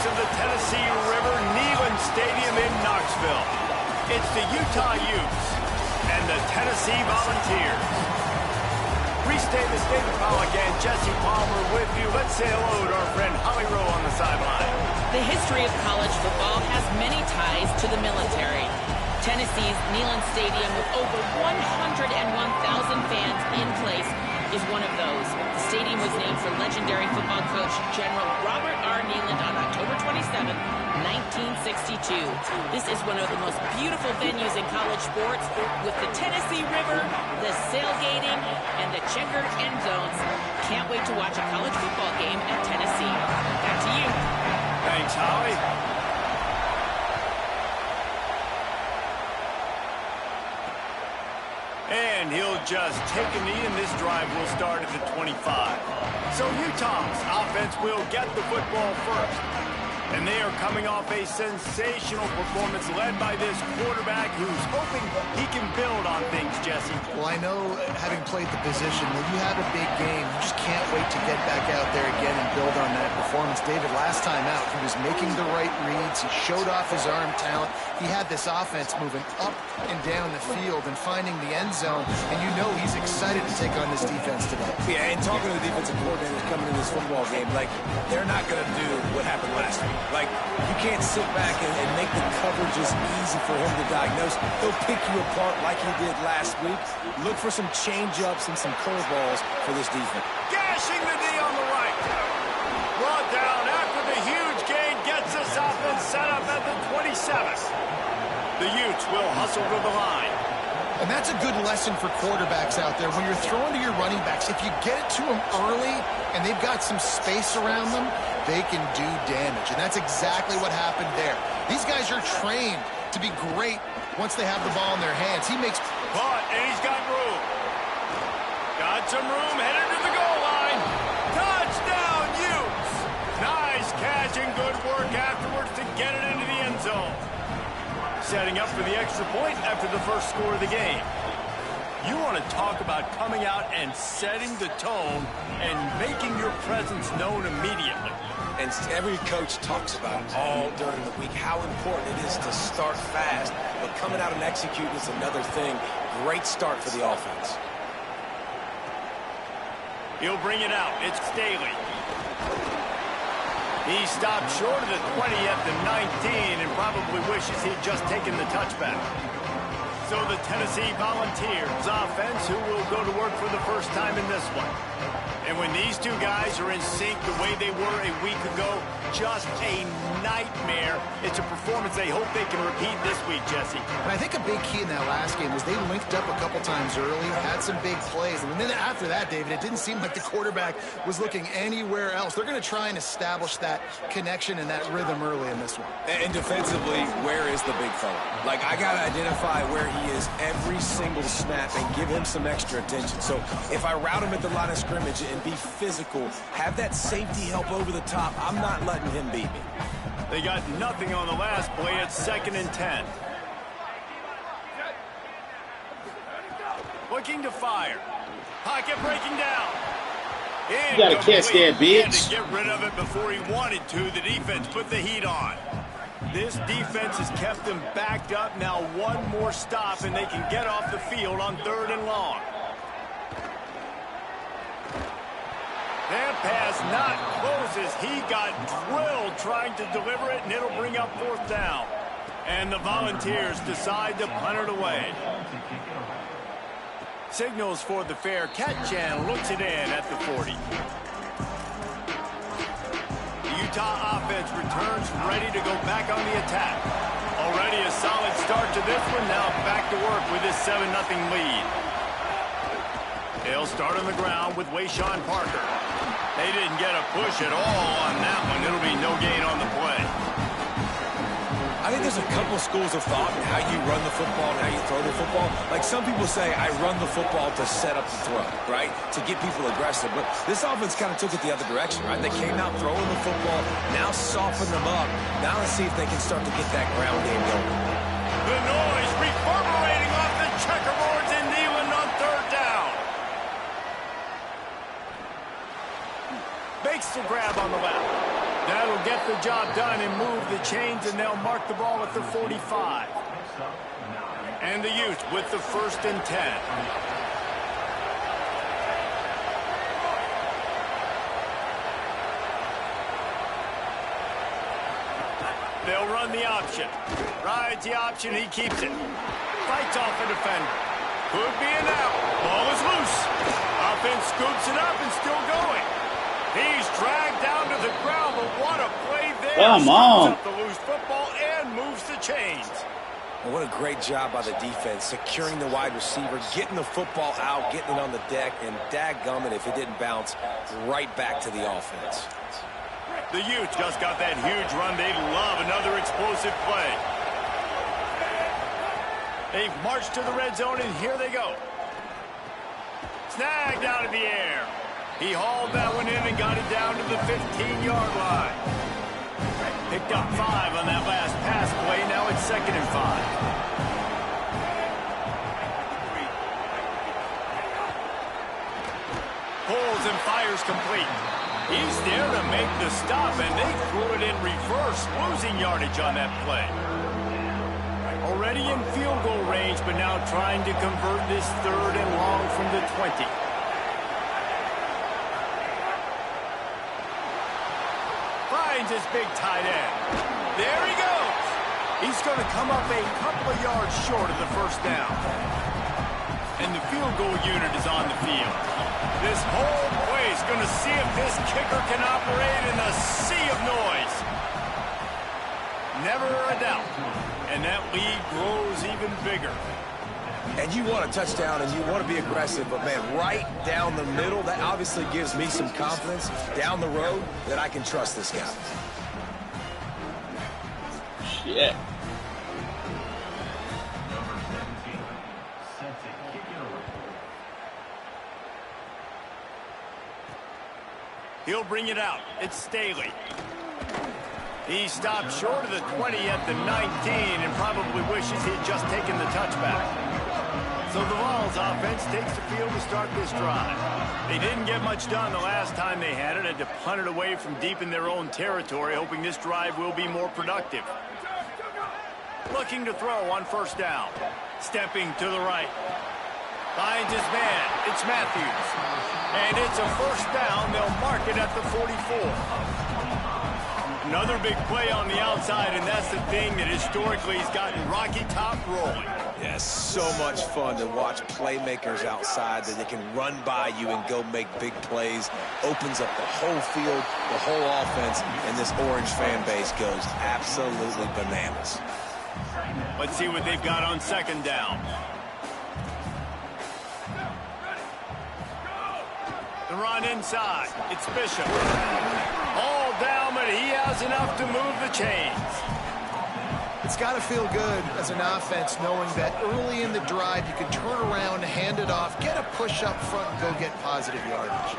of the Tennessee River, Neyland Stadium in Knoxville. It's the Utah Utes and the Tennessee Volunteers. Restate the state of Pollock and Jesse Palmer with you. Let's say hello to our friend Holly Rowe on the sideline. The history of college football has many ties to the military. Tennessee's Neyland Stadium, with over 101,000 fans in place, is one of those. The stadium was named for legendary football coach General Robert R. Neyland on October 27, 1962. This is one of the most beautiful venues in college sports, with the Tennessee River, the sailgating, and the checkered end zones. Can't wait to watch a college football game at Tennessee. Back to you. Thanks, Holly. And he'll just take a knee, and this drive will start at the 25. So Utah's offense will get the football first. And they are coming off a sensational performance led by this quarterback who's hoping he can build on things, Jesse. Well, I know, having played the position, when you have a big game, you just can't wait to get back out there again and build on that performance. David, last time out, he was making the right reads. He showed off his arm talent. He had this offense moving up and down the field and finding the end zone. And you know he's excited to take on this defense today. Yeah, and talking to the defensive coordinators coming in this football game, like, they're not going to do what happened last week. Like, you can't sit back and make the coverages easy for him to diagnose. He'll pick you apart like he did last week. Look for some change-ups and some curveballs for this defense. Gashing the D on the right. Brought down after the huge gain gets this offense set up at the 27th. The Utes will hustle to the line. And that's a good lesson for quarterbacks out there. When you're throwing to your running backs, if you get it to them early and they've got some space around them, they can do damage. And that's exactly what happened there. These guys are trained to be great once they have the ball in their hands. He makes... Caught, and he's got room. Got some room, headed to the goal line. Touchdown, Utes! Nice catch and good work afterwards to get it into the end zone. Setting up for the extra point after the first score of the game. You want to talk about coming out and setting the tone and making your presence known immediately. And every coach talks about it all during the week, how important it is to start fast. But coming out and executing is another thing. Great start for the offense. He'll bring it out. It's Staley. He stopped short of the 20 at the 19 and probably wishes he'd just taken the touchback. So the Tennessee Volunteers offense, who will go to work for the first time in this one. And when these two guys are in sync the way they were a week ago, just a nightmare. It's a performance they hope they can repeat this week, Jesse. And I think a big key in that last game was they linked up a couple times early, had some big plays. And then after that, David, it didn't seem like the quarterback was looking anywhere else. They're going to try and establish that connection and that rhythm early in this one. And defensively, where is the big fella? Like, I got to identify where he is every single snap and give him some extra attention. So if I route him at the line of scrimmage and be physical, have that safety help over the top, I'm not letting him beat me. They got nothing on the last play. It's 2nd and 10. Looking to fire. Pocket breaking down. You gotta catch that, bitch. He had to get rid of it before he wanted to. The defense put the heat on. This defense has kept them backed up. Now one more stop, and they can get off the field on 3rd and long. That pass not close as he got drilled trying to deliver it, and it'll bring up 4th down. And the Volunteers decide to punt it away. Signals for the fair catch and looks it in at the 40. The Utah offense returns ready to go back on the attack. Already a solid start to this one. Now back to work with this 7-0 lead. They'll start on the ground with Wayshawn Parker. They didn't get a push at all on that one. It'll be no gain on the play. I think there's a couple schools of thought in how you run the football and how you throw the football. Like, some people say, I run the football to set up the throw, right? To get people aggressive. But this offense kind of took it the other direction, right? They came out throwing the football, now soften them up. Now let's see if they can start to get that ground game going. The noise reverberating off the checkerboards in Neyland on 3rd down. Makes the grab on the left. That'll get the job done and move the chains, and they'll mark the ball at the 45. And the Utes with the 1st and 10. They'll run the option. Rides the option, he keeps it. Fights off a defender. Could be an out. Ball is loose. Offense scoops it up and still going. He's dragged down to the ground, but what a play there. Come on. Scoops up the loose football and moves the chains. Well, what a great job by the defense, securing the wide receiver, getting the football out, getting it on the deck, and dadgummit if it didn't bounce right back to the offense. The Utes just got that huge run. They love another explosive play. They've marched to the red zone, and here they go. Snagged out of the air. He hauled that one in and got it down to the 15-yard line. Picked up 5 on that last pass play. Now it's 2nd and 5. Pulls and fires complete. He's there to make the stop, and they threw it in reverse, losing yardage on that play. Already in field goal range, but now trying to convert this 3rd and long from the 20. Finds his big tight end. There he goes. He's going to come up a couple of yards short of the 1st down. And the field goal unit is on the field. This whole play is going to see if this kicker can operate in a sea of noise. Never a doubt. And that lead grows even bigger. And you want a touchdown and you want to be aggressive, but man, right down the middle, that obviously gives me some confidence down the road that I can trust this guy. Shit. He'll bring it out. It's Staley. He stopped short of the 20 at the 19 and probably wishes he'd just taken the touchback. So the Vols offense takes the field to start this drive. They didn't get much done the last time they had it. Had to punt it away from deep in their own territory, hoping this drive will be more productive. Looking to throw on 1st down. Stepping to the right. Finds his man. It's Matthews. And it's a 1st down. They'll mark it at the 44. Another big play on the outside, and that's the thing that historically has gotten Rocky Top rolling. Yeah, so much fun to watch playmakers outside that they can run by you and go make big plays. Opens up the whole field, the whole offense, and this Orange fan base goes absolutely bananas. Let's see what they've got on 2nd down. The run inside. It's Bishop. All down, but he has enough to move the chains. It's got to feel good as an offense knowing that early in the drive you can turn around, hand it off, get a push up front, and go get positive yardage.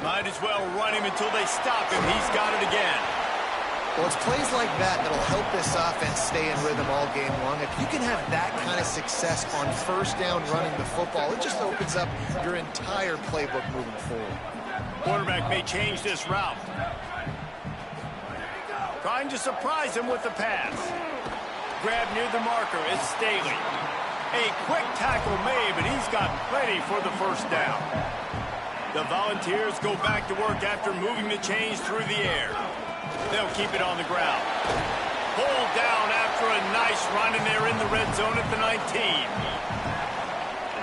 Might as well run him until they stop him. He's got it again. Well, it's plays like that that'll help this offense stay in rhythm all game long. If you can have that kind of success on 1st down running the football, it just opens up your entire playbook moving forward. Quarterback may change this route. Trying to surprise him with the pass. Grab near the marker is Staley. A quick tackle made, but he's got plenty for the 1st down. The Volunteers go back to work after moving the chains through the air. They'll keep it on the ground. Pulled down after a nice run, and they're in the red zone at the 19.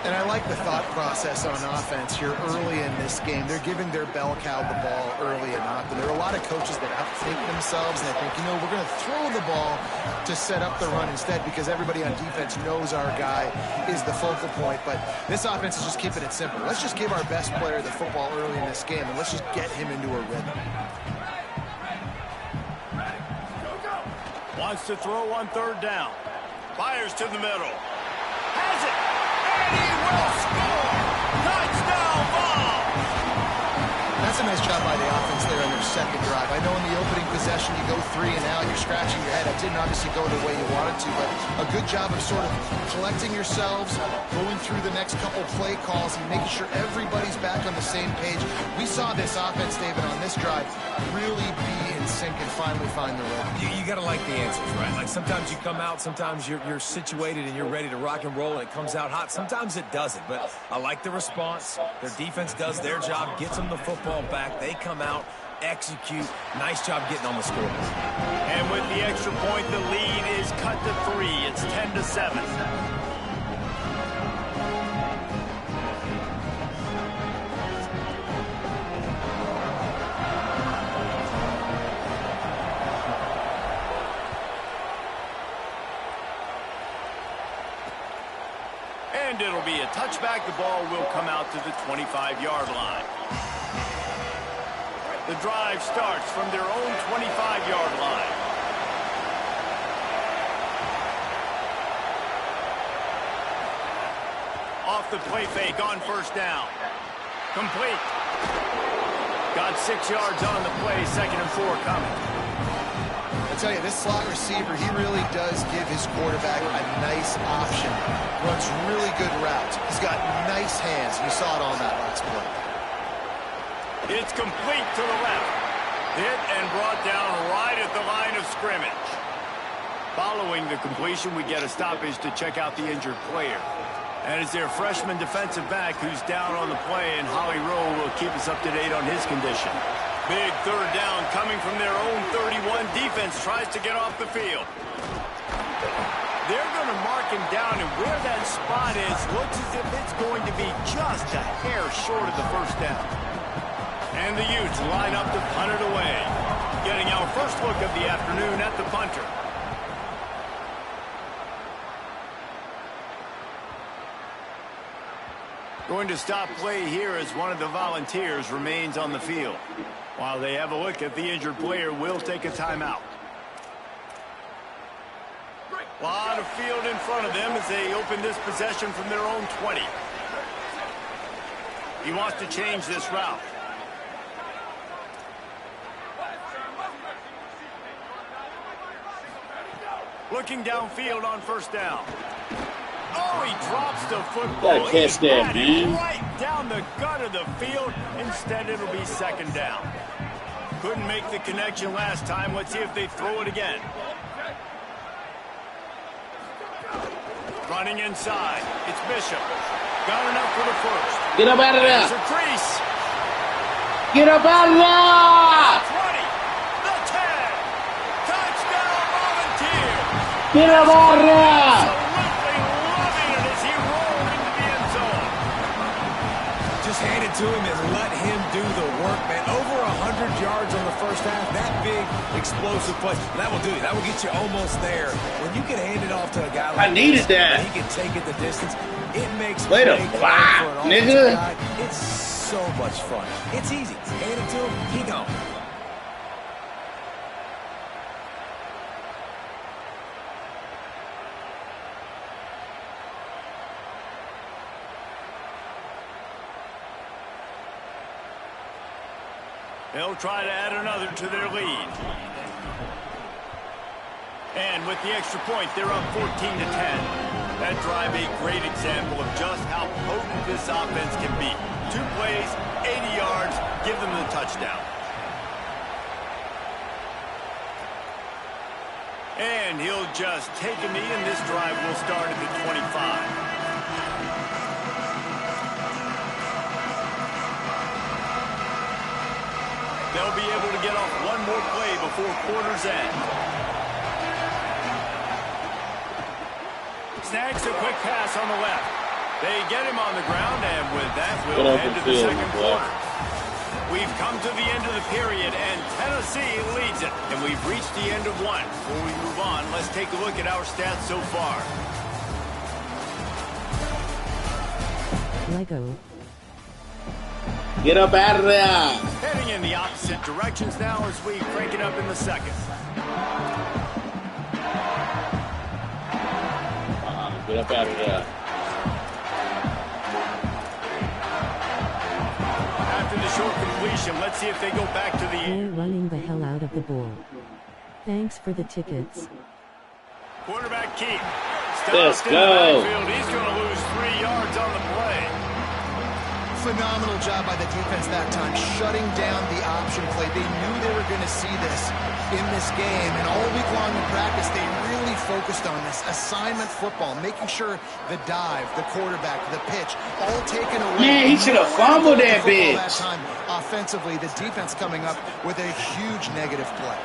And I like the thought process on offense here early in this game. They're giving their bell cow the ball early and often. There are a lot of coaches that outthink themselves, and they think, you know, we're going to throw the ball to set up the run instead because everybody on defense knows our guy is the focal point. But this offense is just keeping it simple. Let's just give our best player the football early in this game, and let's just get him into a rhythm. Wants to throw on 3rd down. Fires to the middle. Has it. And he will score. Touchdown ball. That's a nice job by the offense there on their 2nd drive. I know in the opening possession, you go 3 and out, you're scratching your head. It didn't obviously go the way you wanted to, but a good job of sort of collecting yourselves, going through the next couple play calls and making sure everybody's back on the same page. We saw this offense, David, on this drive really be in sync and finally find the rhythm. You got to like the answers, right? Like sometimes you come out, sometimes you're situated and you're ready to rock and roll and it comes out hot. Sometimes it doesn't, but I like the response. Their defense does their job, gets them the football back. They come out, execute. Nice job getting on the scoreboard. And with the extra point, the lead is cut to 3. It's 10-7. And it'll be a touchback. The ball will come out to the 25-yard line. The drive starts from their own 25-yard line. Off the play fake on first down. Complete. Got 6 yards on the play, 2nd and 4 coming. I tell you, this slot receiver, he really does give his quarterback a nice option. Runs really good routes. He's got nice hands. You saw it on that last play. It's complete to the left. Hit and brought down right at the line of scrimmage. Following the completion, we get a stoppage to check out the injured player. And it's their freshman defensive back who's down on the play, and Holly Rowe will keep us up to date on his condition. Big 3rd down coming from their own 31. Defense tries to get off the field. They're going to mark him down, and where that spot is looks as if it's going to be just a hair short of the 1st down. And the Utes line up to punt it away. Getting our first look of the afternoon at the punter. Going to stop play here as one of the Volunteers remains on the field. While they have a look at the injured player, we'll take a timeout. A lot of field in front of them as they open this possession from their own 20. He wants to change this route. Looking downfield on 1st down. Oh, he drops the football. Gotta catch that, man. Right down the gut of the field. Instead, it'll be 2nd down. Couldn't make the connection last time. Let's see if they throw it again. Running inside. It's Bishop. Got enough for the 1st. Get up out of there. There's a crease. Get up out of there. 20. The 10. Touchdown, Volunteers. Get up out of there. Absolutely loving it as he rolled into the end zone. Just hand it to him and let him do the work, man. Over 100 yards on the 1st half. That big, explosive play. That will do it. That will get you almost there. When you can hand it off to a guy like I needed this, that. and he can take it the distance, it makes Way to play fly, calling for an nigga. offensive guy. It's so much fun. It's easy. Hand it to him. He gone. They'll try to add another to their lead. And with the extra point, they're up 14-10. That drive a great example of just how potent this offense can be. 2 plays, 80 yards, give them the touchdown. And he'll just take a knee, and this drive will start at the 25. They'll be able to get off one more play before quarter's end. Snags a quick pass on the left. They get him on the ground, and with that, we'll head to the 2nd quarter. We've come to the end of the period, and Tennessee leads it. And we've reached the end of one. Before we move on, let's take a look at our stats so far. Lego. Get up out of there. Heading in the opposite directions now as we crank it up in the 2nd. Get up out of there. After the short completion, incompletion. Let's see if they go back to the They're running the hell out of the ball. Thanks for the tickets. quarterback keep. Let's Stopped in the go. backfield. He's going to lose 3 yards on the play. Phenomenal job by the defense that time, shutting down the option play. They knew they were going to see this in this game, and all week long in practice, they really focused on this assignment football, making sure the dive, the quarterback, the pitch, all taken away. Man, he should have fumbled that bitch. That time, offensively, the defense coming up with a huge negative play.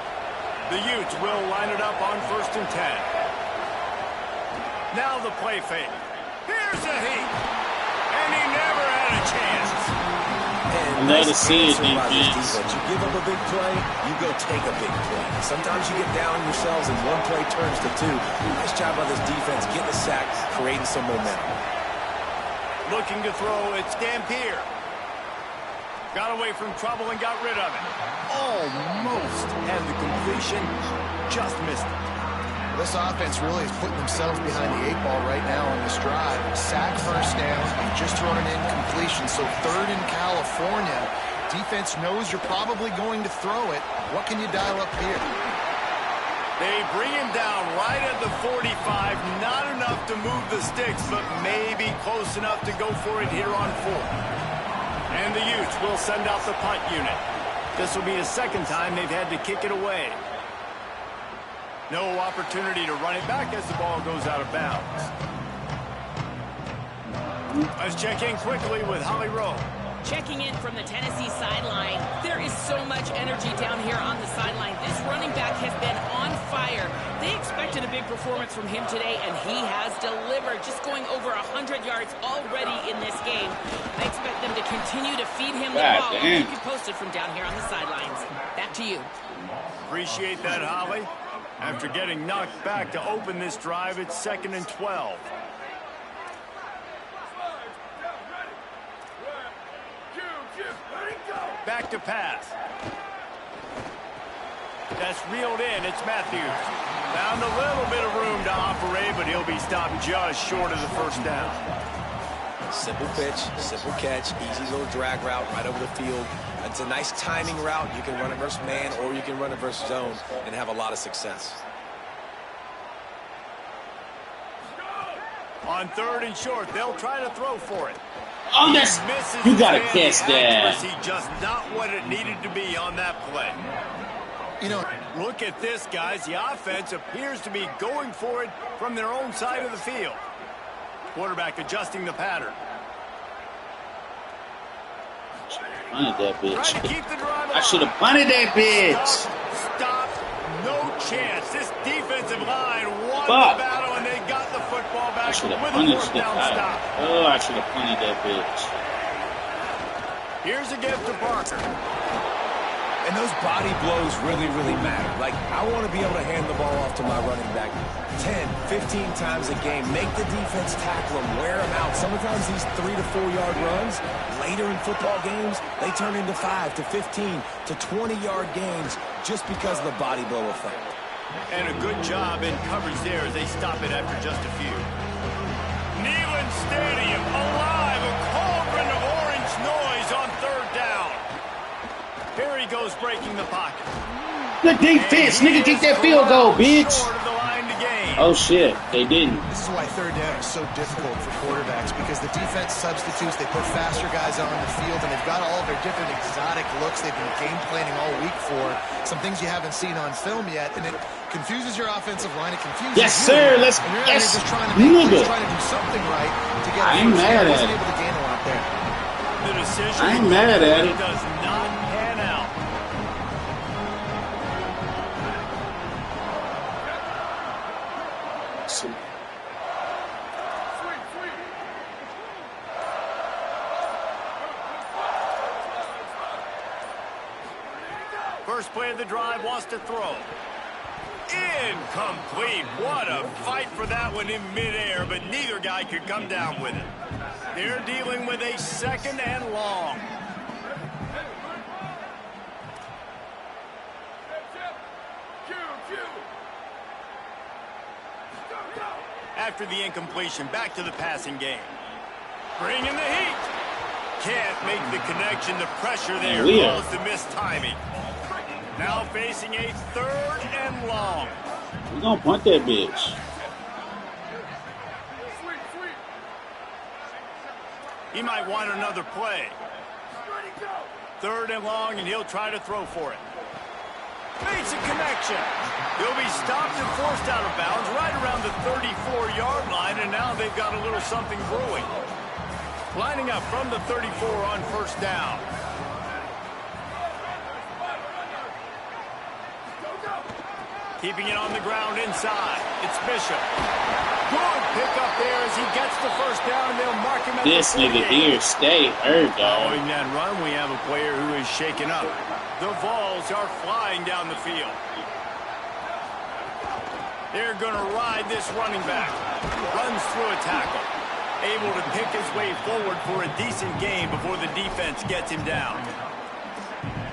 The Utes will line it up on 1st and 10. Now the play fake. Here's a heat. And he never had a chance. I love to see it, defense. You give up a big play, you go take a big play. Sometimes you get down on yourselves and one play turns to 2. Nice job by this defense getting a sack, creating some momentum. Looking to throw, it's Dampier. Got away from trouble and got rid of it. Almost had the completion, just missed it. This offense really is putting themselves behind the 8 ball right now on this drive. Sack, first down, just thrown an incompletion. So 3rd in California. Defense knows you're probably going to throw it. What can you dial up here? They bring him down right at the 45. Not enough to move the sticks, but maybe close enough to go for it here on 4th. And the Utes will send out the punt unit. This will be the 2nd time they've had to kick it away. No opportunity to run it back as the ball goes out of bounds. Let's check in quickly with Holly Rowe. Checking in from the Tennessee sideline. There is so much energy down here on the sideline. This running back has been on fire. They expected a big performance from him today, and he has delivered, just going over 100 yards already in this game. I expect them to continue to feed him the ball. I'll keep you posted from down here on the sidelines. Back to you. Appreciate that, Holly. After getting knocked back to open this drive, it's 2nd and 12. Back to pass. That's reeled in. It's Matthews. Found a little bit of room to operate, but he'll be stopped just short of the 1st down. Simple pitch, simple catch, easy little drag route right over the field. It's a nice timing route. You can run it versus man or you can run it versus zone and have a lot of success. On 3rd and short, they'll try to throw for it. Oh, that's, you gotta catch that. Just not what it needed to be on that play. You know, look at this, guys. The offense appears to be going for it from their own side of the field. Quarterback adjusting the pattern. Punted that bitch. Trying to keep the drive I should have punted that bitch. Stop. No chance. This defensive line won Fuck. the battle, and they got the football back I should have with a punished 4th that down guy. stop. Oh, I should have punted that bitch. Here's a gift to Parker. And those body blows really, really matter. Like, I want to be able to hand the ball off to my running back 10, 15 times a game. Make the defense tackle them, wear them out. Sometimes these 3 to 4 yard runs, later in football games, they turn into 5 to 15 to 20 yard gains just because of the body blow effect. And a good job in coverage there as they stop it after just a few. Neyland Stadium alive, a cauldron of orange noise on 3rd down. Here he goes breaking the pocket. Good defense, nigga, kick that field goal, bitch. Oh shit, they didn't. this is why 3rd down is so difficult for quarterbacks, because the defense substitutes, they put faster guys on the field, and they've got all their different exotic looks they've been game planning all week for, some things you haven't seen on film yet, and it confuses your offensive line, it confuses Yes, you. sir, let's, and you're yes, just trying to nigga. trying to do something right to get I ain't mad at wasn't it. able to gain a lot there. The decision I ain't mad at it. does not pan out. First play of the drive, wants to throw. Incomplete. What a fight for that one in midair, but neither guy could come down with it. They're dealing with a 2nd and long. After the incompletion, back to the passing game. Bringing the heat. Can't make the connection. The pressure there caused the missed timing. Now facing a 3rd and long. We're going to punt that bitch. He might want another play. 3rd and long, and he'll try to throw for it. Makes a connection. He'll be stopped and forced out of bounds right around the 34-yard line, and now they've got a little something brewing. Lining up from the 34 on 1st down. Keeping it on the ground inside. It's Bishop. Good pickup there as he gets the 1st down, and they'll mark him at this the 48. nigga here stay hurt, dog. Following that run, we have a player who is shaken up. The Vols are flying down the field. They're going to ride this running back. Runs through a tackle. Able to pick his way forward for a decent gain before the defense gets him down.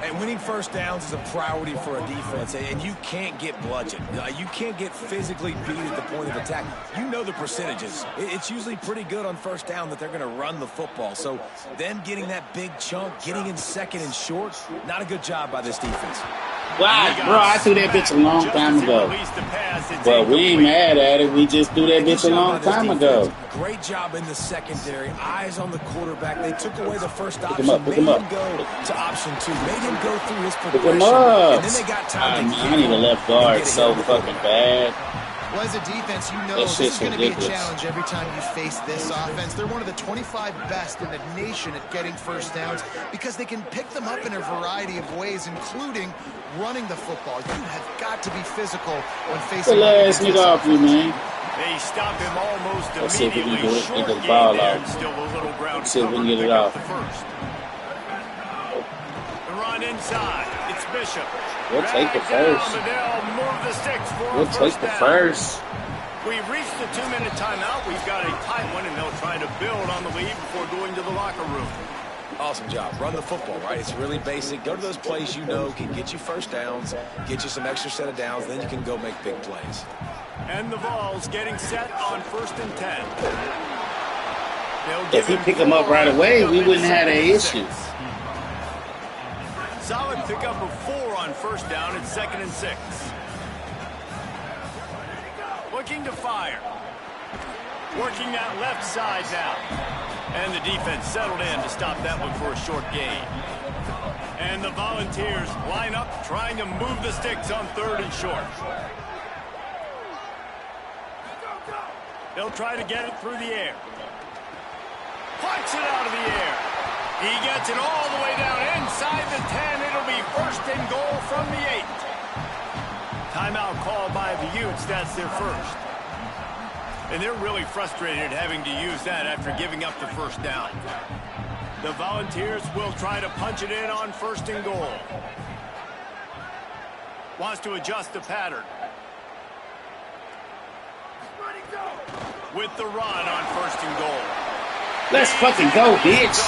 And winning 1st downs is a priority for a defense, and you can't get bludgeoned. You can't get physically beat at the point of attack. You know the percentages. It's usually pretty good on 1st down that they're going to run the football. So them getting that big chunk, getting in 2nd and short, not a good job by this defense. Wow, bro, I threw that bitch a long time ago. But we ain't mad at it. We just threw that bitch a long time ago. Great job in the secondary. Eyes on the quarterback. They took away the 1st option. Pick him up. Made him go to option 2. Made him go through his Pick progression. him up. And then they got time to I need a left guard so fucking bad. Well, as a defense, you know this is going to be a challenge every time you face this offense. They're one of the 25 best in the nation at getting 1st downs because they can pick them up in a variety of ways, including running the football. You have got to be physical when facing the last nigga off you, man. They stop him almost Let's see if we immediately. can do it. Short Get the gain ball there, out. and still a little ground Let's see if we can cover get to it pick up off. the 1st. The run inside. It's Bishop. We'll take the Drag 1st. down, but they'll move the sticks for We'll a take 1st the down. 1st. We've reached the 2-minute timeout. We've got a tight one, and they'll try to build on the lead before going to the locker room. Awesome job. Run the football, right? It's really basic. Go to those plays you know can get you 1st downs, get you some extra set of downs, then you can go make big plays. And the Vols getting set on 1st and 10. If we pick him up right away, we wouldn't have that issue. Solid pickup of 4 on 1st down. It's 2nd and 6. Looking to fire. Working that left side now. And the defense settled in to stop that one for a short gain. And the Volunteers line up trying to move the sticks on 3rd and short. They'll try to get it through the air. Punch it out of the air. He gets it all the way down inside the 10. It'll be 1st and goal from the 8. Timeout call by the Utes. That's their 1st. And they're really frustrated having to use that after giving up the 1st down. The Volunteers will try to punch it in on 1st and goal. Wants to adjust the pattern. With the run on 1st and goal. Let's fucking go, bitch.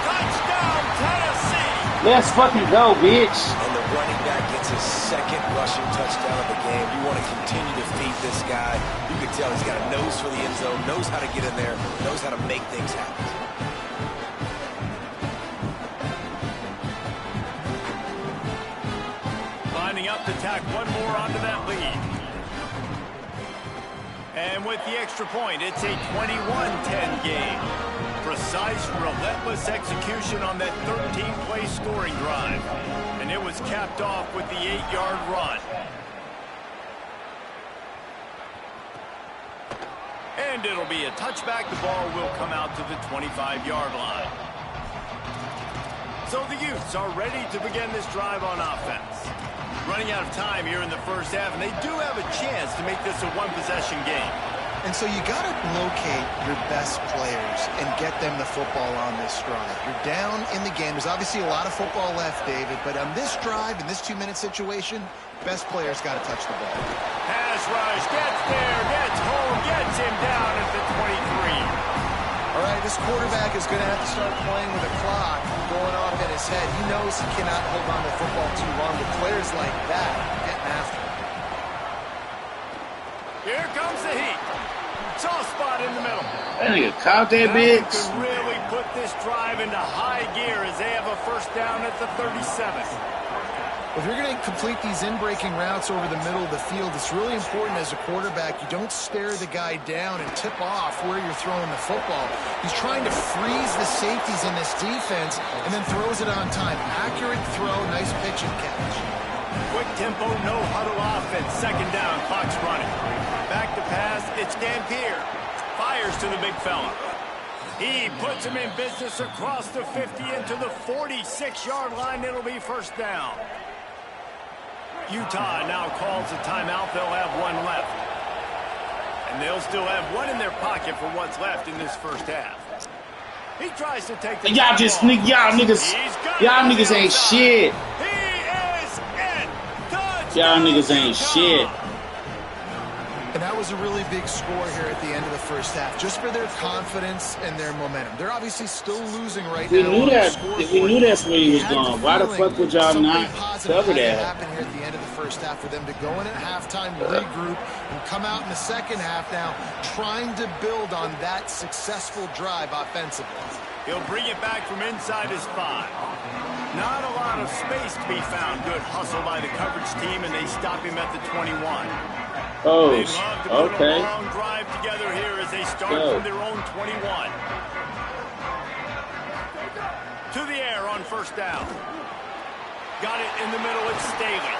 Touchdown, Tennessee. Let's fucking go, bitch. And the running back gets his 2nd rushing touchdown of the game. You want to continue to feed this guy. You can tell he's got a nose for the end zone, knows how to get in there, knows how to make things happen. Lining up to tack one more onto that lead. And with the extra point, it's a 21-10 game. Precise, relentless execution on that 13-play scoring drive. And it was capped off with the 8-yard run. And it'll be a touchback. The ball will come out to the 25-yard line. So the Utes are ready to begin this drive on offense. Running out of time here in the 1st half, and they do have a chance to make this a one-possession game. And so you got to locate your best players and get them the football on this drive. You're down in the game. There's obviously a lot of football left, David, but on this drive, in this 2-minute situation, best players got to touch the ball. Pass rush, gets there, gets home, gets him down at the 23. All right, this quarterback is going to have to start playing with a clock going off in his head. He knows he cannot hold on to the football too long, but players like that are getting after him. Here comes the heat. soft spot in the middle. That nigga caught that bitch. Could really put this drive into high gear as they have a first down at the 37. If you're going to complete these in-breaking routes over the middle of the field, it's really important as a quarterback you don't stare the guy down and tip off where you're throwing the football. He's trying to freeze the safeties in this defense and then throws it on time. Accurate throw, nice pitch and catch. Quick tempo, no huddle offense. Second down, clock's running. Back to pass, it's Dampier. Fires to the big fella. He puts him in business across the 50 into the 46-yard line. It'll be first down. Utah now calls a timeout. They'll have one left. And they'll still have one in their pocket for what's left in this first half. He tries to take the y'all niggas ain't shit. He is in. Y'all niggas ain't shit. And that was a really big score here at the end of the first half, just for their confidence and their momentum. They're obviously still losing right now. We knew that's where he was going. Why the fuck would y'all not cover that? Happened here at the end of the first half for them to go in at halftime, regroup, and come out in the second half now, trying to build on that successful drive offensively. He'll bring it back from inside his 5. Not a lot of space to be found. Good hustle by the coverage team, and they stop him at the 21. Oh, They'd love to put okay. a long drive together here as they start from their own 21. To the air on first down. Got it in the middle, it's Staley.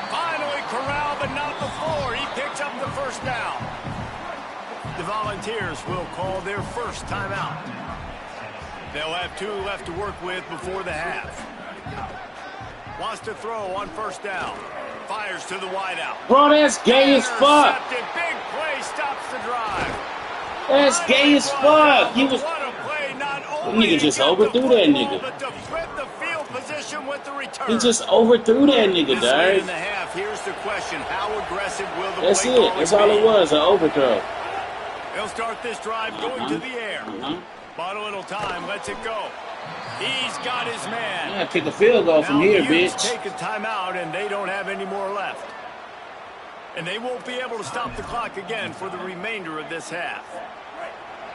Finally corralled, but not before. He picks up the first down. The Volunteers will call their first timeout. They'll have 2 left to work with before the half. Wants to throw on first down. Fires to the wideout. Bro, that's gay as fuck. Big play stops the drive. That's gay as fuck. He was. What a play, not That only nigga just to get the overthrew that football, nigga. but to flip the field position with the return. He just overthrew that nigga, This late in dog. the half, here's the question: how aggressive will the That's play it. calling That's all be? it was, an overthrow. They'll start this drive going to the air. Bought a little time, lets it go. He's got his man. Yeah, kick a field goal from here, bitch. Take a timeout, and they don't have any more left. And they won't be able to stop the clock again for the remainder of this half.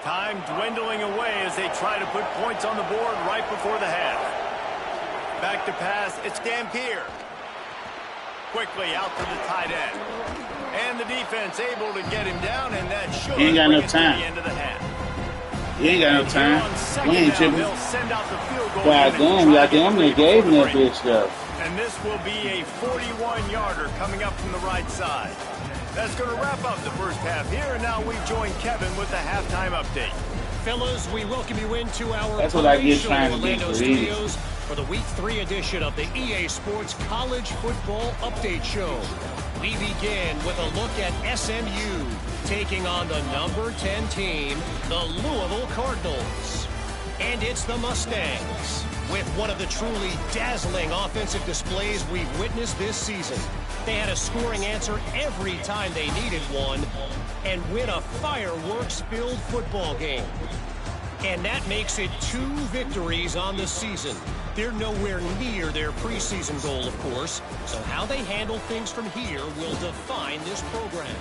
Time dwindling away as they try to put points on the board right before the half. Back to pass, it's Dampier. Quickly out to the tight end. And the defense able to get him down, and that should He ain't got bring no it time. to the end of the half. He ain't got no time. He ain't tripping. They'll send out the field goal. God damn, they gave him that bitch, though. And this will be a 41-yarder coming up from the right side. That's going to wrap up the first half here, and now we join Kevin with the halftime update. Fellas, we welcome you into our That's what I get trying to do Orlando for studios for the Week 3 edition of the EA Sports College Football Update Show. We begin with a look at SMU taking on the number 10 team, the Louisville Cardinals. And it's the Mustangs with one of the truly dazzling offensive displays we've witnessed this season. They had a scoring answer every time they needed one and win a fireworks-filled football game. And that makes it 2 victories on the season. They're nowhere near their preseason goal, of course, so how they handle things from here will define this program.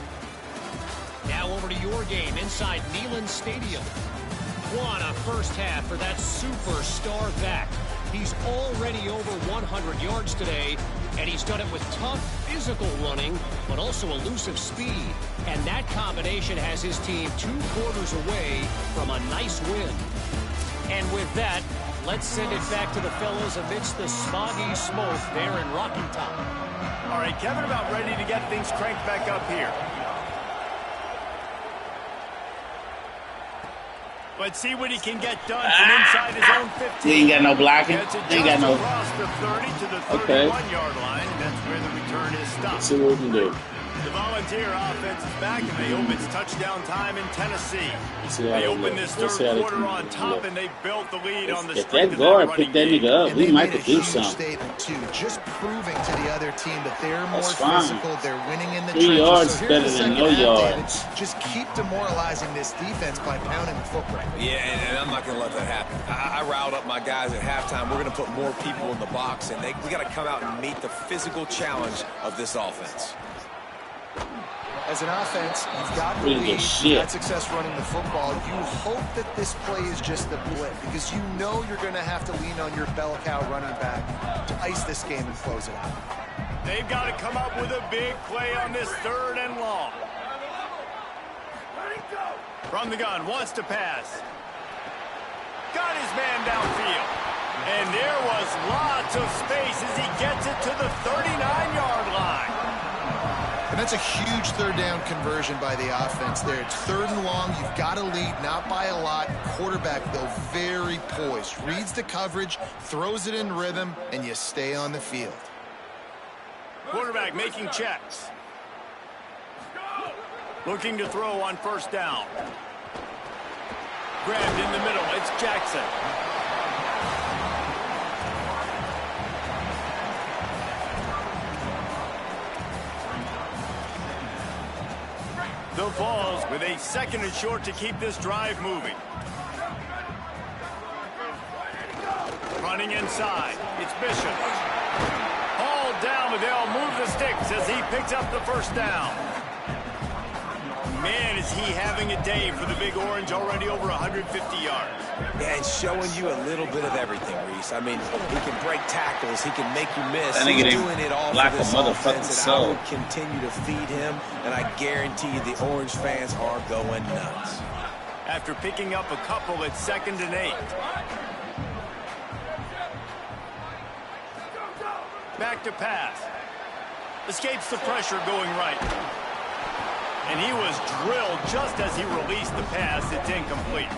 Now over to your game inside Neyland Stadium. What a first half for that superstar back. He's already over 100 yards today, and he's done it with tough physical running, but also elusive speed. And that combination has his team 2 quarters away from a nice win. And with that, let's send it back to the fellas amidst the smoggy smoke there in Rocky Top. All right, Kevin, about ready to get things cranked back up here. Let's see what he can get done from inside his own 15. He ain't got no blocking. He ain't got no. Across the 30 to the 31-yard line, and that's where the return is stopped. Let's see what we can do. The Volunteer offense is back, and they open touchdown time in Tennessee. They open this third quarter on top, and they built the lead on the If strength that of guard that pick running that game. nigga up, we might could do huge something. statement too, just proving to the other team that they're more That's fine. physical, they're winning in the 3 trenches. yards So is here's better the than second no half, yards. David. Just keep demoralizing this defense by pounding the football. Yeah, and I'm not going to let that happen. I riled up my guys at halftime. We're going to put more people in the box, and we got to come out and meet the physical challenge of this offense. As an offense, you've got the lead, you've had success running the football. You hope that this play is just a blip because you know you're going to have to lean on your bell cow running back to ice this game and close it out. They've got to come up with a big play on this 3rd and long. From the gun, wants to pass. Got his man downfield. And there was lots of space as he gets it to the 39-yard line. And that's a huge 3rd down conversion by the offense there. It's 3rd and long. You've got to lead, not by a lot. Quarterback, though, very poised. Reads the coverage, throws it in rhythm, and you stay on the field. Quarterback making checks. Looking to throw on 1st down. Grabbed in the middle. It's Jackson. The Vols with a 2nd and short to keep this drive moving. Running inside. It's Bishop. Hauled down, but they'll move the sticks as he picks up the 1st down. Man, is he having a day for the Big Orange, already over 150 yards. Yeah, and showing you a little bit of everything, Reese. I mean, he can break tackles, he can make you miss. He's doing it all for this offense, and I would continue to feed him, and I guarantee you the Orange fans are going nuts. After picking up a couple, it's 2nd and 8. Back to pass. Escapes the pressure going right. And he was drilled just as he released the pass. It's incomplete.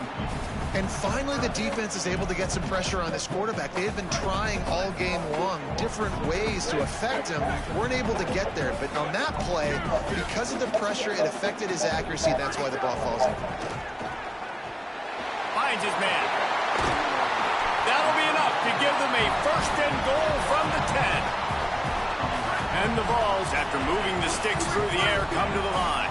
And finally, the defense is able to get some pressure on this quarterback. They have been trying all game long different ways to affect him. Weren't able to get there. But on that play, because of the pressure, it affected his accuracy. That's why the ball falls in. Finds his man. That'll be enough to give them a 1st and goal from the 10. And the Vols, after moving the sticks through the air, come to the line.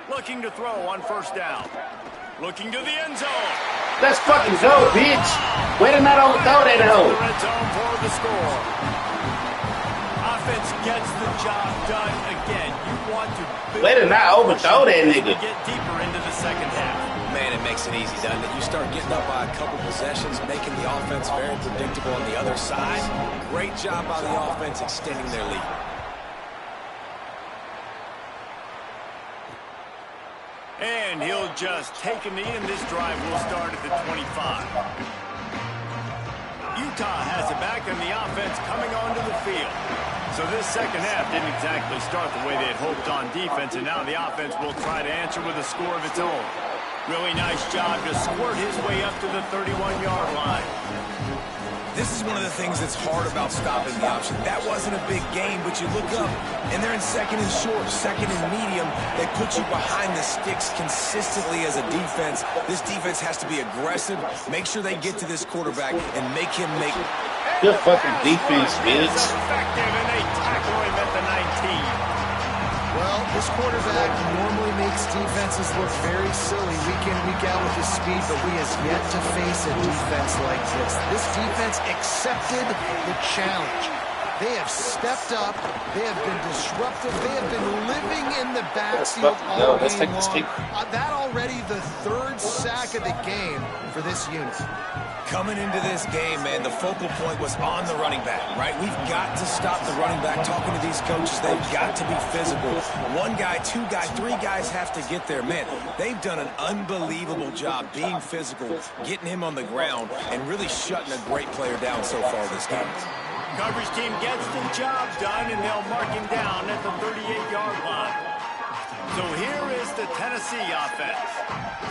Looking to throw on 1st down. Looking to the end zone. Let's fucking go, bitch. Way to not overthrow that hoe. The red zone for the score. Offense gets the job done again. You want to way to not overthrow that nigga. Get deeper into the 2nd half. Man, it makes it easy, doesn't it? You start getting up by a couple possessions, making the offense very predictable on the other side. Great job by the offense extending their lead. And he'll just take a knee, and this drive will start at the 25. Utah has it back, and the offense coming onto the field. So this 2nd half didn't exactly start the way they had hoped on defense, and now the offense will try to answer with a score of its own. Really nice job to squirt his way up to the 31-yard line. This is one of the things that's hard about stopping the option. That wasn't a big gain, but you look up, and they're in 2nd and short, 2nd and medium. They put you behind the sticks consistently as a defense. This defense has to be aggressive, make sure they get to this quarterback, and make him make... Good fucking defense, bitch. Effective, and they tackle him at the 19. Well, this quarterback normally makes defenses look very silly week in, week out with his speed, but he has yet to face a defense like this. This defense accepted the challenge. They have stepped up. They have been disruptive. They have been living in the backfield all game long. That already the 3rd sack of the game for this unit. Coming into this game, man, the focal point was on the running back, right? We've got to stop the running back. Talking to these coaches, they've got to be physical. 1 guy, 2 guys, 3 guys have to get there. Man, they've done an unbelievable job being physical, getting him on the ground, and really shutting a great player down so far this game. Coverage team gets the job done, and they'll mark him down at the 38-yard line. So here is the Tennessee offense.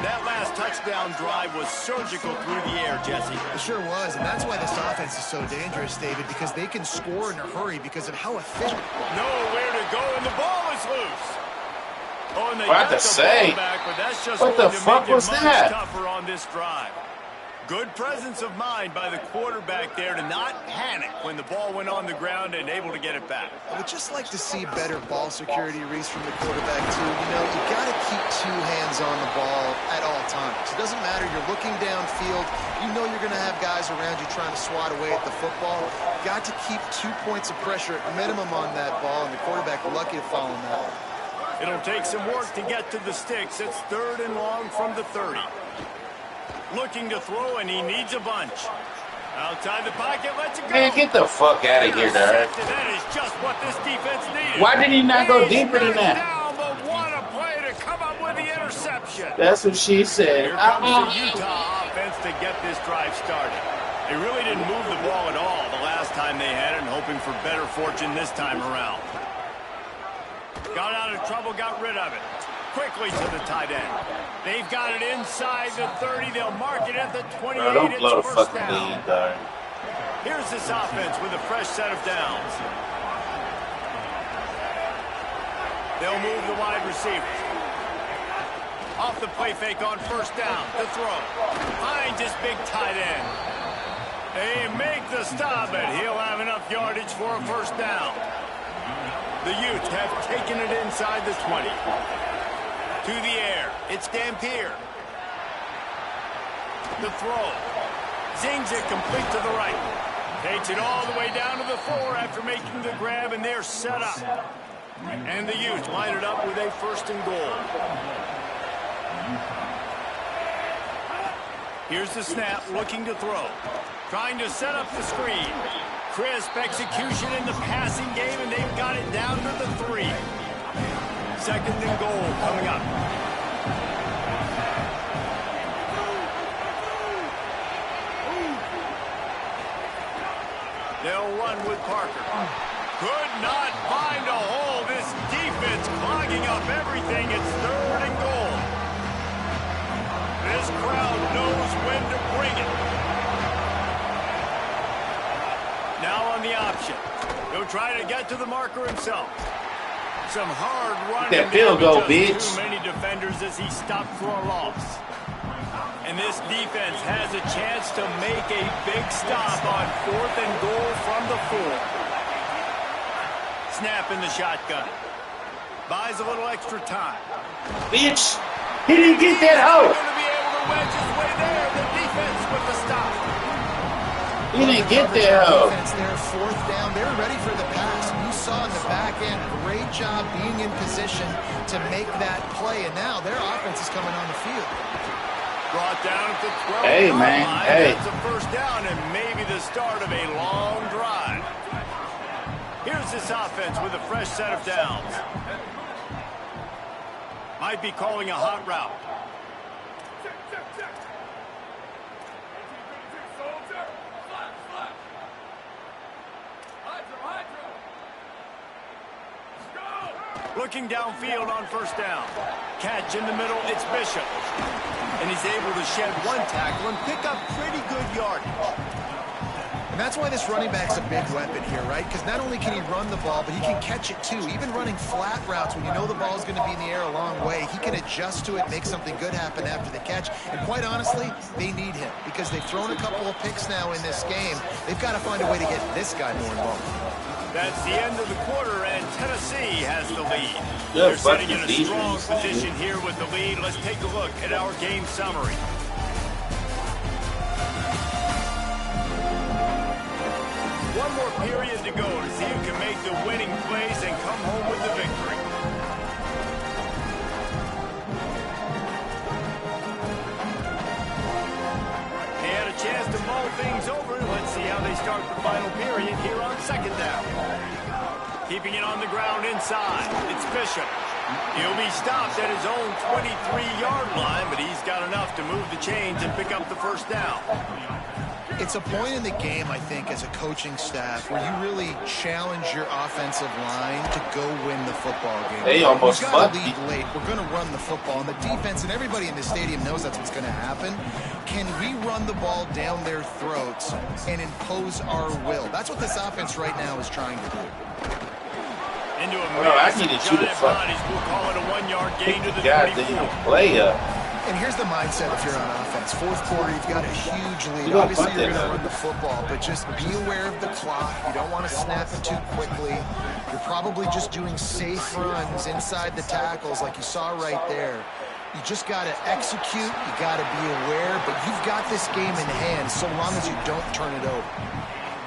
That last touchdown drive was surgical through the air, Jesse. It sure was, and that's why this offense is so dangerous, David, because they can score in a hurry because of how efficient. Nowhere to go, and the ball is loose. Oh, and they what got to say? Back, but that's just what the fuck was that? Tougher on this drive. Good presence of mind by the quarterback there to not panic when the ball went on the ground and able to get it back. I would just like to see better ball security, Reese, from the quarterback, too. You know, you got to keep 2 hands on the ball at all all times. It doesn't matter. You're looking downfield. You know you're going to have guys around you trying to swat away at the football. Got to keep 2 points of pressure at minimum on that ball, and the quarterback lucky to fall on that one. It'll take some work to get to the sticks. It's 3rd and long from the 30. Looking to throw, and he needs a bunch. Outside the pocket, lets it go. Man, get the fuck out of here, Derek. That is just what this defense needed. Why did he not go deeper than that? Down, but what a play to come up with the interception. That's what she said. Here comes the Utah offense to get this drive started. They really didn't move the ball at all the last time they had it, and hoping for better fortune this time around. Got out of trouble, got rid of it. Quickly to the tight end. They've got it inside the 30. They'll mark it at the 28. Bro, don't blow the fucking down. lead, dog. Here's this offense with a fresh set of downs. They'll move the wide receiver. Off the play fake on 1st down. The throw. Finds his big tight end. They make the stop, and he'll have enough yardage for a 1st down. The Utes have taken it inside the 20. To the air. It's Dampier. The throw. Zings it complete to the right. Takes it all the way down to the 4 after making the grab, and they're set up. And the Utes line it up with a 1st and goal. Here's the snap, looking to throw. Trying to set up the screen. Crisp execution in the passing game, and they've got it down to the 3. 2nd and goal coming up. They'll run with Parker. Could not find a hole. This defense clogging up everything. It's 3rd and goal. This crowd knows when to bring it. Now on the option. He'll try to get to the marker himself. Some hard running. That field goal, bitch. Too many defenders as he stopped for a loss. And this defense has a chance to make a big stop on 4th and goal from the 4. Snap in the shotgun. Buys a little extra time. Bitch, he didn't get that hoe. He's going to be able to wedge his way there. The defense with the stop. He didn't get that hoe. Defense there, 4th down. They were ready for the pass. You saw in the back end, great job being in position to make that play. And now their offense is coming on the field. Brought down at the 12. Hey, man. Line. Hey. That's a 1st down and maybe the start of a long drive. Here's this offense with a fresh set of downs. Might be calling a hot route. Looking downfield on 1st down. Catch in the middle, it's Bishop. And he's able to shed 1 tackle and pick up pretty good yardage. And that's why this running back's a big weapon here, right? Because not only can he run the ball, but he can catch it too. Even running flat routes when you know the ball's going to be in the air a long way, he can adjust to it, make something good happen after the catch. And quite honestly, they need him because they've thrown a couple of picks now in this game. They've got to find a way to get this guy more involved. That's the end of the quarter, and Tennessee has the lead. Good They're sitting in a fucking strong defense. position here with the lead. Let's take a look at our game summary. One more period to go to see who can make the winning plays and come home with the victory. They had a chance to mull things over. Let's see how they start the final period here on 2nd down. Keeping it on the ground inside. It's Bishop. He'll be stopped at his own 23-yard line, but he's got enough to move the chains and pick up the 1st down. It's a point in the game, I think, as a coaching staff where you really challenge your offensive line to go win the football game. They almost We've got a fucked lead late. We're going to run the football, and the defense and everybody in the stadium knows that's what's going to happen. Can we run the ball down their throats and impose our will? That's what this offense right now is trying to do. Into a Bro, I needed you to fuck. We'll call it a 1-yard gain to the Goddamn 24. player. And here's the mindset if you're on offense. 4th quarter, you've got a huge lead. You don't Obviously, punt you're it, going to though. run the football, but just be aware of the clock. You don't want to snap it too quickly. You're probably just doing safe runs inside the tackles like you saw right there. You just got to execute. You got to be aware, but you've got this game in hand so long as you don't turn it over.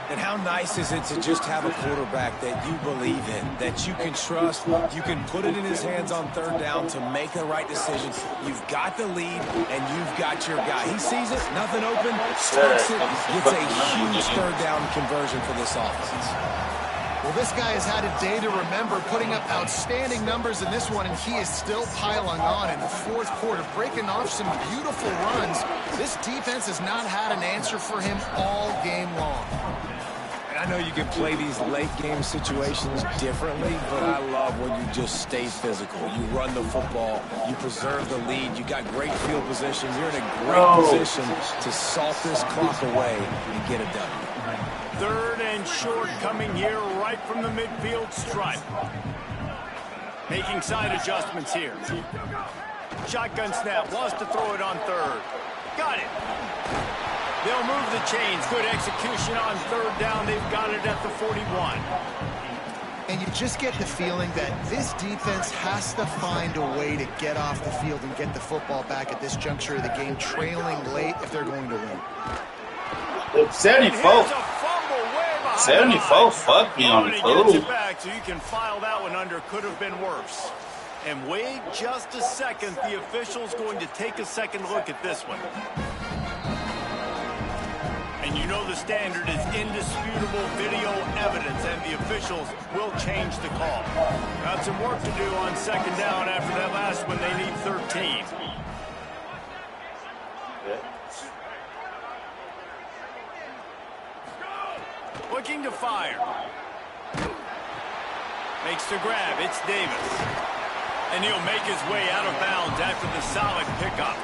And how nice is it to just have a quarterback that you believe in, that you can trust, you can put it in his hands on third down to make the right decision. You've got the lead, and you've got your guy. He sees it, nothing open, strikes it, gets a huge third down conversion for this offense. Well, this guy has had a day to remember, putting up outstanding numbers in this one, and he is still piling on in the fourth quarter, breaking off some beautiful runs. This defense has not had an answer for him all game long. And I know you can play these late-game situations differently, but I love when you just stay physical. You run the football, you preserve the lead, you got great field position, you're in a great position to salt this clock away and get it done. Third and short coming here right from the midfield stripe. Making side adjustments here. Shotgun snap, wants to throw it on third. Got it. They'll move the chains. Good execution on third down. They've got it at the 41. And you just get the feeling that this defense has to find a way to get off the field and get the football back at this juncture of the game, trailing late if they're going to win. 74. 74 fucked me on the food. Back so you can file that one under. Could have been worse. And wait just a second. The official's going to take a second look at this one. And you know the standard is indisputable video evidence, and the officials will change the call. Got some work to do on second down after that last one. They need 13. Looking to fire. Makes the grab. It's Davis. And he'll make his way out of bounds after the solid pickup.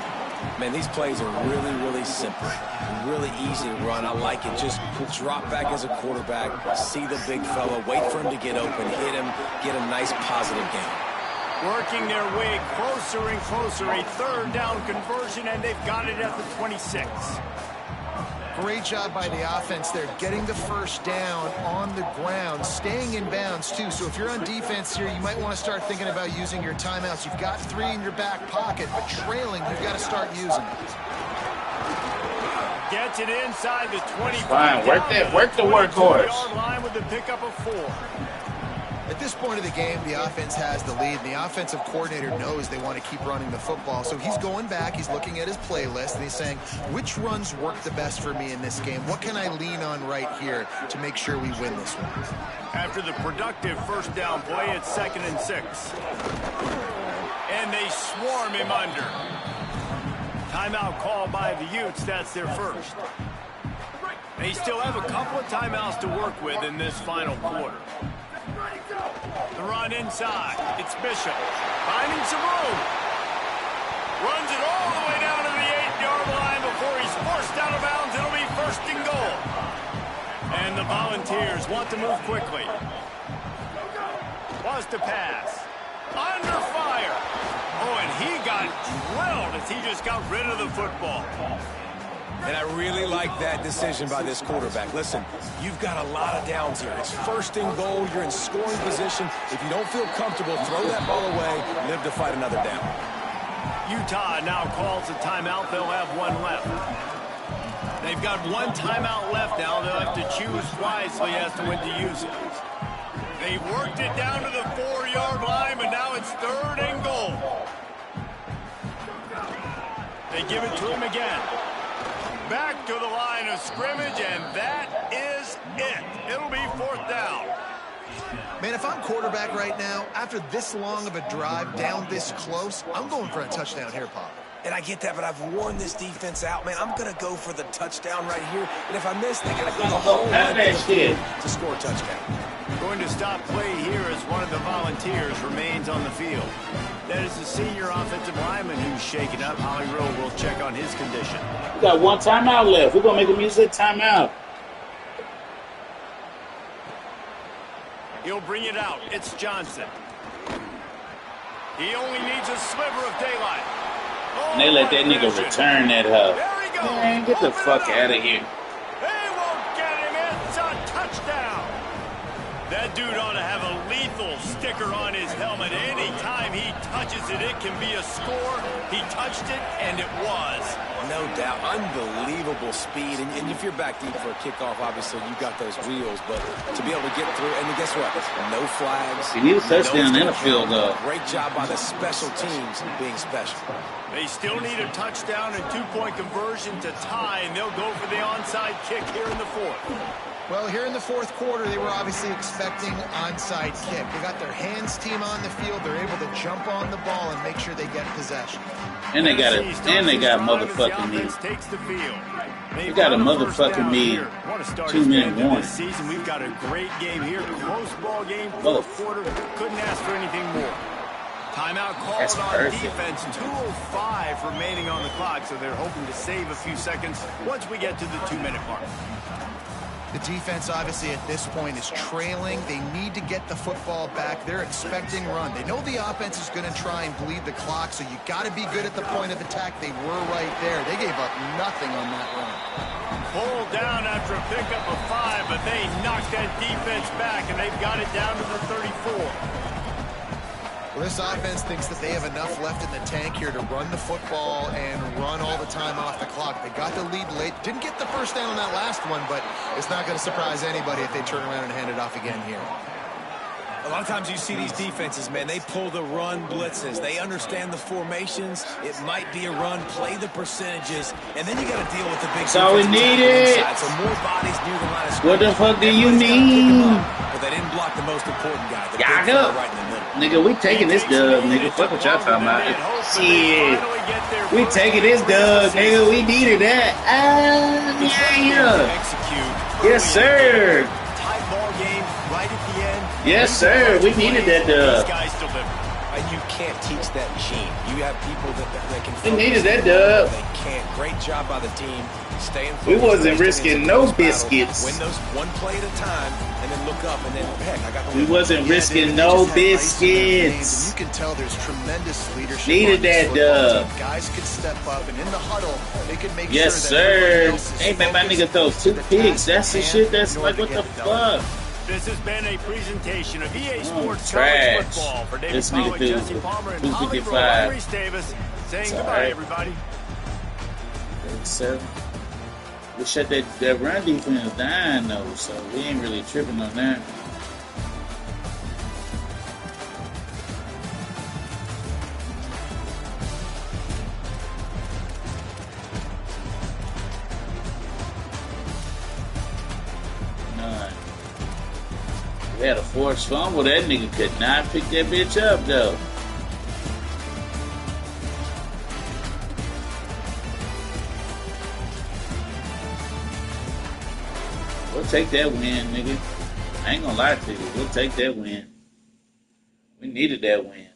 Man, these plays are really, really simple. Really easy to run. I like it. Just drop back as a quarterback, see the big fella, wait for him to get open, hit him, get a nice positive gain. Working their way closer and closer. A third down conversion, and they've got it at the 26. Great job by the offense there, getting the first down on the ground, staying in bounds too. So if you're on defense here, you might want to start thinking about using your timeouts. You've got 3 in your back pocket, but trailing, you've got to start using it. Gets it inside the 25. Fine, work the workhorse. Yard line with the pickup of 4. At this point of the game, the offense has the lead, and the offensive coordinator knows they want to keep running the football. So he's going back, he's looking at his playlist, and he's saying, which runs work the best for me in this game? What can I lean on right here to make sure we win this one? After the productive first down play, it's 2nd and 6. And they swarm him under. Timeout call by the Utes, that's their first. They still have a couple of timeouts to work with in this final quarter. The run inside. It's Bishop. Finding some room. Runs it all the way down to the 8-yard line before he's forced out of bounds. It'll be 1st and goal. And the Volunteers want to move quickly. Was to pass. Under fire. Oh, and he got drilled as he just got rid of the football. And I really like that decision by this quarterback. Listen, you've got a lot of downs here. It's 1st and goal. You're in scoring position. If you don't feel comfortable, throw that ball away. Live to fight another down. Utah now calls a timeout. They'll have one left. They've got one timeout left now. They'll have to choose wisely as to when to use it. They've worked it down to the 4-yard line, but now it's 3rd and goal. They give it to him again. Back to the line of scrimmage, and that is it. It'll be 4th down. Man, if I'm quarterback right now, after this long of a drive down this close, I'm going for a touchdown here, Pop. And I get that, but I've worn this defense out, man. I'm going to go for the touchdown right here. And if I miss, they got to go the whole way to score a touchdown. Going to stop play here as one of the Volunteers remains on the field. That is the senior offensive lineman who's shaken up. Holly Rowe will check on his condition. We got one timeout left. We're going to make a music timeout. He'll bring it out. It's Johnson. He only needs a sliver of daylight. Oh, and they let that nigga return that hoe. There he goes. Man, get the fuck out of here. They won't get him. It's a touchdown. That dude ought to have a lethal sticker marker on his helmet. Anytime he touches it, it can be a score. He touched it, and it was. No doubt. Unbelievable speed. And if you're back deep for a kickoff, obviously you got those wheels. But to be able to get through, and then guess what? No flags. He needs a touchdown and a field goal. Great job by the special teams being special. They still need a touchdown and two-point conversion to tie, and they'll go for the onside kick here in the fourth. Well, here in the fourth quarter, they were obviously expecting onside kick. They got their hands team on the field. They're able to jump on the ball and make sure they get possession. And they got motherfucking me. They got a motherfucking me 2-minute warning. Season, we've got a great game here. Close ball game, fourth quarter. Couldn't ask for anything more. Timeout called on defense. 2:05 remaining on the clock, so they're hoping to save a few seconds once we get to the 2-minute mark. The defense, obviously, at this point is trailing. They need to get the football back. They're expecting run. They know the offense is going to try and bleed the clock, so you got to be good at the point of attack. They were right there. They gave up nothing on that run. Pulled down after a pickup of 5, but they knocked that defense back, and they've got it down to the 34. Well, this offense thinks that they have enough left in the tank here to run the football and run all the time off the clock. They got the lead late. Didn't get the first down on that last one, but it's not going to surprise anybody if they turn around and hand it off again here. A lot of times you see these defenses, man, they pull the run blitzes. They understand the formations. It might be a run, play the percentages, and then you got to deal with the big. That's all we needed. So more bodies near the line of scrimmage. What the fuck do you mean? But they didn't block the most important guy. The right in the middle. Nigga, we taking this dub, nigga. Fuck what y'all talking about. Shit. We taking this dub, nigga. We needed that. Yeah. Yes, sir. Tight ball game right at the end. Yes, sir. We needed that dub. These guys deliver. You can't teach that gene. You have people that can. We needed that dub. They can't. Great job by the team. Staying. We wasn't risking no biscuits. Win those one play at a time, and then look up, and then heck, I got the. We wasn't risking no biscuits. You can tell there's tremendous leadership. Needed that dub. Guys could step up, and in the huddle, they could make yes, sure that sir. Hey, man, my nigga throws 2 picks. That's the shit. That's like what the fuck. This has been a presentation of EA Sports College Football. For David this nigga threw Jesse Palmer, and 255. Davis saying goodbye, everybody. 37. We shut that run defense down, though, so we ain't really tripping on that. None. We had a forced fumble. That nigga could not pick that bitch up, though. We'll take that win, nigga. I ain't gonna lie to you. We'll take that win. We needed that win.